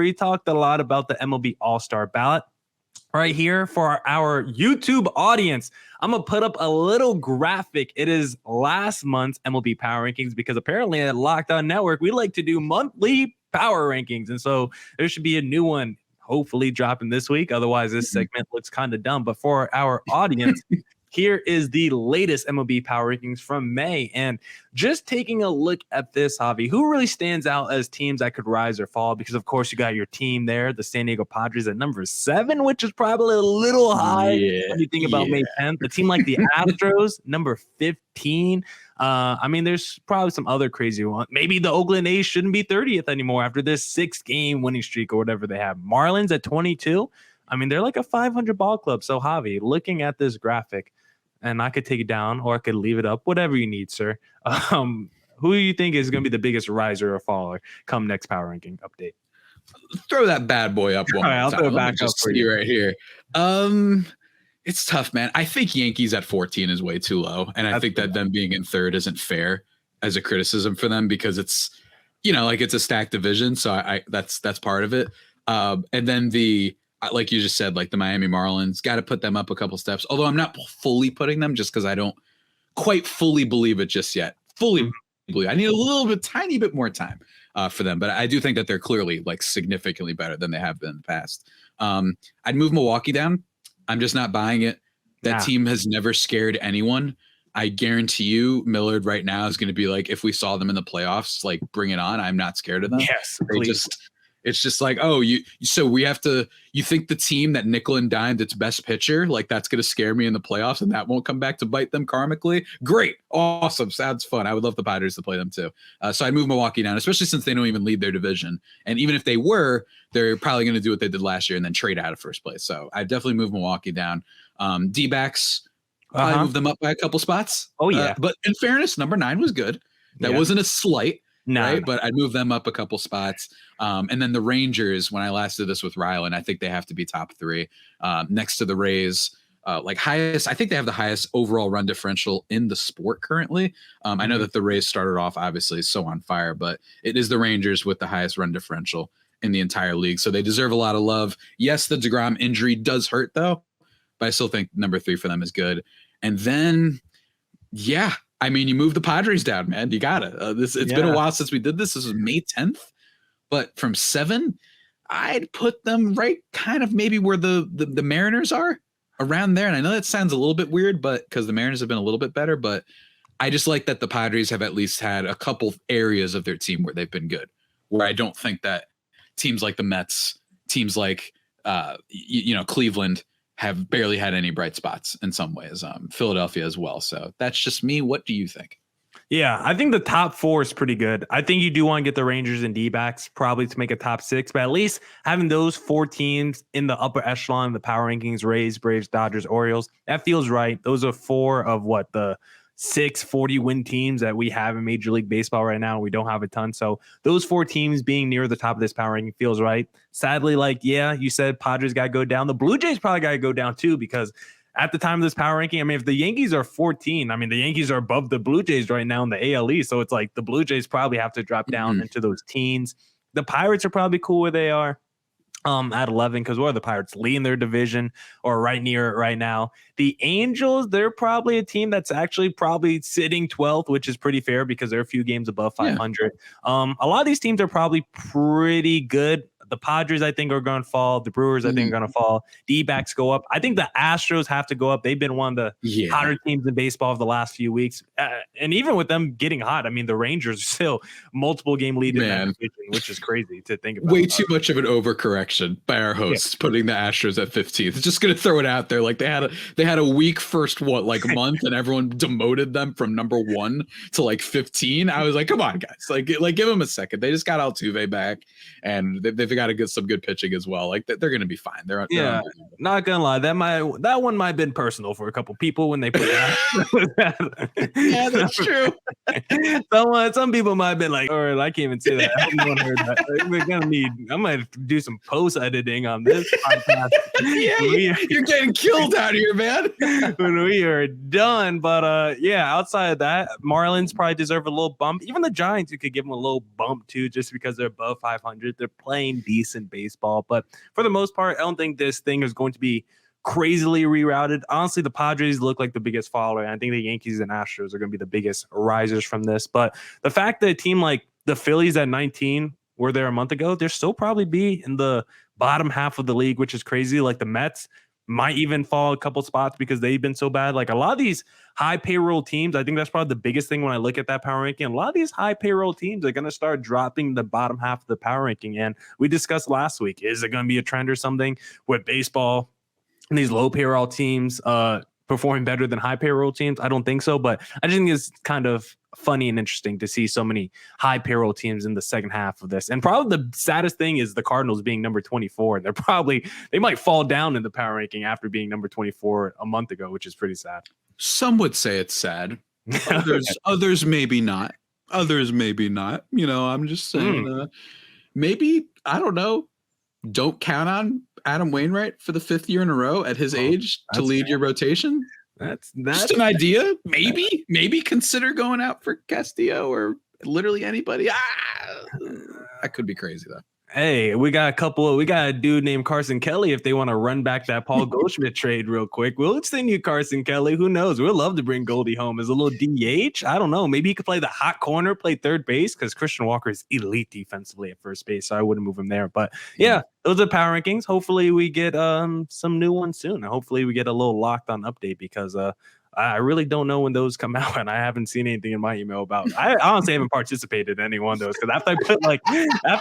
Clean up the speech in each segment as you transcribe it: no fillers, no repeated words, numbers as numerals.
We talked a lot about the MLB All-Star ballot. Right here for our YouTube audience, I'm going to put up a little graphic. It is last month's MLB Power Rankings because apparently at Locked On Network, we like to do monthly power rankings. And so there should be a new one hopefully dropping this week. Otherwise, this segment looks kind of dumb. But for our audience, here is the latest MLB Power Rankings from May. And just taking a look at this, Javi, who really stands out as teams that could rise or fall? Because, of course, you got your team there, the San Diego Padres at number 7, which is probably a little high when you think about May 10th. A team like the Astros, number 15. I mean, there's probably some other crazy ones. Maybe the Oakland A's shouldn't be 30th anymore after this 6-game winning streak or whatever they have. Marlins at 22. I mean, they're like a 500 ball club. So, Javi, looking at this graphic, and I could take it down or I could leave it up, whatever you need, sir. Who do you think is going to be the biggest riser or faller come next power ranking update? Throw that bad boy up one. All right, I'll throw it back up for you right here. It's tough, man. I think Yankees at 14 is way too low, and I think that them being in third isn't fair as a criticism for them because it's, like it's a stacked division. So I that's part of it. And then like you just said, like the Miami Marlins, got to put them up a couple steps. Although I'm not fully putting them just because I don't quite fully believe it just yet. Fully believe. I need a tiny bit more time for them. But I do think that they're clearly like significantly better than they have been in the past. I'd move Milwaukee down. I'm just not buying it. That team has never scared anyone. I guarantee you Millard right now is going to be like, if we saw them in the playoffs, like bring it on. I'm not scared of them. Yes, It's just like, so we have to, you think the team that nickel and dimed its best pitcher, like that's going to scare me in the playoffs and that won't come back to bite them karmically? Great. Awesome. Sounds fun. I would love the Padres to play them too. So I'd move Milwaukee down, especially since they don't even lead their division. And even if they were, they're probably going to do what they did last year and then trade out of first place. So I definitely move Milwaukee down. D-backs, probably move them up by a couple spots. Oh yeah. But in fairness, number 9 was good. That wasn't a slight. No, right? But I'd move them up a couple spots. And then the Rangers, when I last did this with Rylan, I think they have to be top 3 next to the Reyes. Highest, I think they have the highest overall run differential in the sport currently. I know that the Rays started off obviously so on fire, but it is the Rangers with the highest run differential in the entire league. So they deserve a lot of love. Yes, the DeGrom injury does hurt though, but I still think number 3 for them is good. And then, I mean, you move the Padres down, man. You got it. It's been a while since we did this. This was May 10th. But from 7, I'd put them right kind of maybe where the Mariners are, around there. And I know that sounds a little bit weird, but because the Mariners have been a little bit better. But I just like that the Padres have at least had a couple areas of their team where they've been good, where I don't think that teams like the Mets, teams like, Cleveland, have barely had any bright spots in some ways. Philadelphia as well. So that's just me. What do you think? Yeah, I think the top 4 is pretty good. I think you do want to get the Rangers and D-backs probably to make a top 6, but at least having those 4 teams in the upper echelon of the power rankings, Rays, Braves, Dodgers, Orioles, that feels right. Those are 4 of the 6 40-win teams that we have in Major League Baseball right now. We don't have a ton. So those 4 teams being near the top of this power ranking feels right. Sadly, you said Padres got to go down. The Blue Jays probably got to go down too, because at the time of this power ranking, I mean, if the Yankees are 14, I mean, the Yankees are above the Blue Jays right now in the AL East. So it's like the Blue Jays probably have to drop down into those teens. The Pirates are probably cool where they are. At 11, because what are the Pirates leading their division or right near it right now? The Angels, they're probably a team that's actually probably sitting 12th, which is pretty fair because they're a few games above 500. A lot of these teams are probably pretty good. The Padres, I think, are going to fall. The Brewers, I think, are going to fall. D-backs go up. I think the Astros have to go up. They've been one of the hotter teams in baseball of the last few weeks. And even with them getting hot, I mean, the Rangers are still multiple game lead in that division, which is crazy to think about. Way too much of an overcorrection by our hosts putting the Astros at 15th. Just going to throw it out there. Like they had a weak first month, and everyone demoted them from number 1 to like 15. I was like, come on, guys, like give them a second. They just got Altuve back, and they've got to get some good pitching as well. Like they're going to be fine. They're not gonna lie. That one might have been personal for a couple people when they put that. Yeah, that's true. Some people might have been like, or I can't even say that. I hope no one heard that. We're gonna I might do some post editing on this podcast. You're getting killed out here, man. When we are done. But outside of that, Marlins probably deserve a little bump. Even the Giants, you could give them a little bump too, just because they're above 500. They're playing decent baseball. But for the most part, I don't think this thing is going to be crazily rerouted. Honestly, the Padres look like the biggest follower. I think the Yankees and Astros are going to be the biggest risers from this. But the fact that a team like the Phillies at 19 were there a month ago, they'll still probably be in the bottom half of the league, which is crazy. Like the Mets might even fall a couple spots because they've been so bad. Like a lot of these high payroll teams, I think that's probably the biggest thing when I look at that power ranking. A lot of these high payroll teams are going to start dropping the bottom half of the power ranking. And we discussed last week, is it going to be a trend or something with baseball and these low payroll teams performing better than high payroll teams? I don't think so, but I just think it's kind of funny and interesting to see so many high payroll teams in the second half of this. And probably the saddest thing is the Cardinals being number 24. And they might fall down in the power ranking after being number 24 a month ago, which is pretty sad. Some would say it's sad. Others maybe not. Others maybe not. I'm just saying, maybe, I don't know. Don't count on Adam Wainwright for the 5th year in a row at his age to lead your rotation. That's just an idea. Maybe consider going out for Castillo or literally anybody. That could be crazy though. Hey, we got a dude named Carson Kelly. If they want to run back that Paul Goldschmidt trade real quick, we'll extend you Carson Kelly. Who knows? We'd love to bring Goldie home as a little DH. I don't know. Maybe he could play the hot corner, play third base, because Christian Walker is elite defensively at first base, so I wouldn't move him there. But yeah, those are power rankings. Hopefully we get some new ones soon. Hopefully we get a little locked on update because I really don't know when those come out, and I haven't seen anything in my email about. I honestly haven't participated in any one of those because after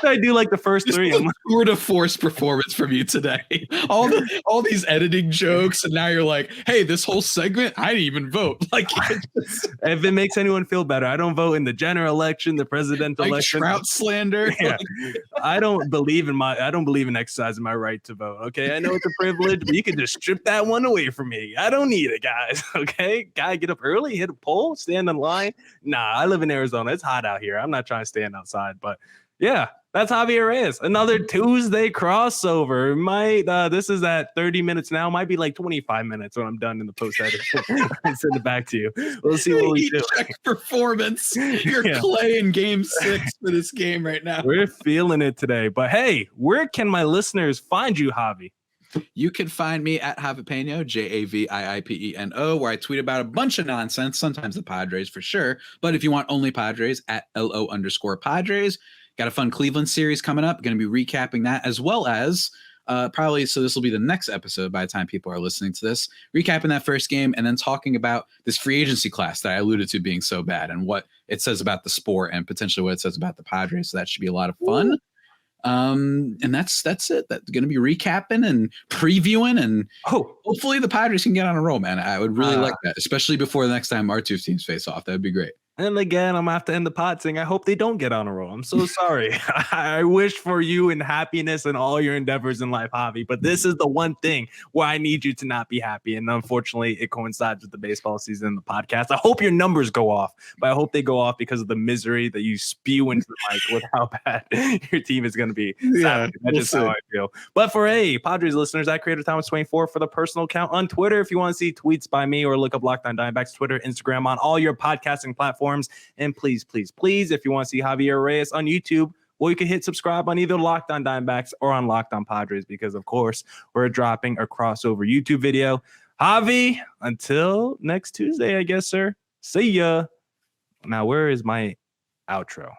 I do the first three, I'm tour de force performance from you today. All these editing jokes, and now you're like, hey, this whole segment, I didn't even vote. If it makes anyone feel better, I don't vote in the general election, the presidential election, Trout slander. Yeah. I don't believe in exercising my right to vote. Okay, I know it's a privilege, but you can just strip that one away from me. I don't need it, guys. Okay. Guy, get up early, hit a pole, stand in line. Nah, I live in Arizona. It's hot out here. I'm not trying to stand outside, but yeah, that's Javier Reyes. Another Tuesday crossover. This is at 30 minutes now. Might be 25 minutes when I'm done in the post edit. I send it back to you. We'll see what we do. Check performance. You're Clay in game 6 for this game right now. We're feeling it today. But hey, where can my listeners find you, Javi? You can find me at Javipeno, JAVIIPENO, where I tweet about a bunch of nonsense, sometimes the Padres for sure. But if you want only Padres, at LO_Padres. Got a fun Cleveland series coming up. Going to be recapping that, as well as probably, so this will be the next episode by the time people are listening to this, recapping that first game and then talking about this free agency class that I alluded to being so bad and what it says about the sport and potentially what it says about the Padres. So that should be a lot of fun. And that's it. That's going to be recapping and previewing, and hopefully the Padres can get on a roll, man. I would really like that, especially before the next time our two teams face off. That would be great. And again, I'm going to have to end the pod saying I hope they don't get on a roll. I'm so sorry. I wish for you and happiness in all your endeavors in life, Javi. But this is the one thing where I need you to not be happy. And unfortunately, it coincides with the baseball season and the podcast. I hope your numbers go off, but I hope they go off because of the misery that you spew into the mic with how bad your team is going to be. Yeah, that's just how I feel. But for Padres listeners, I created Thomas24 for the personal account on Twitter. If you want to see tweets by me or look up Locked On Diamondbacks, Twitter, Instagram, on all your podcasting platforms. And please, if you want to see Javier Reyes on YouTube, well, you can hit subscribe on either Locked On Diamondbacks or on Locked On Padres, because of course we're dropping a crossover YouTube video. Javi, until next Tuesday, I guess, sir. See ya. Now, where is my outro?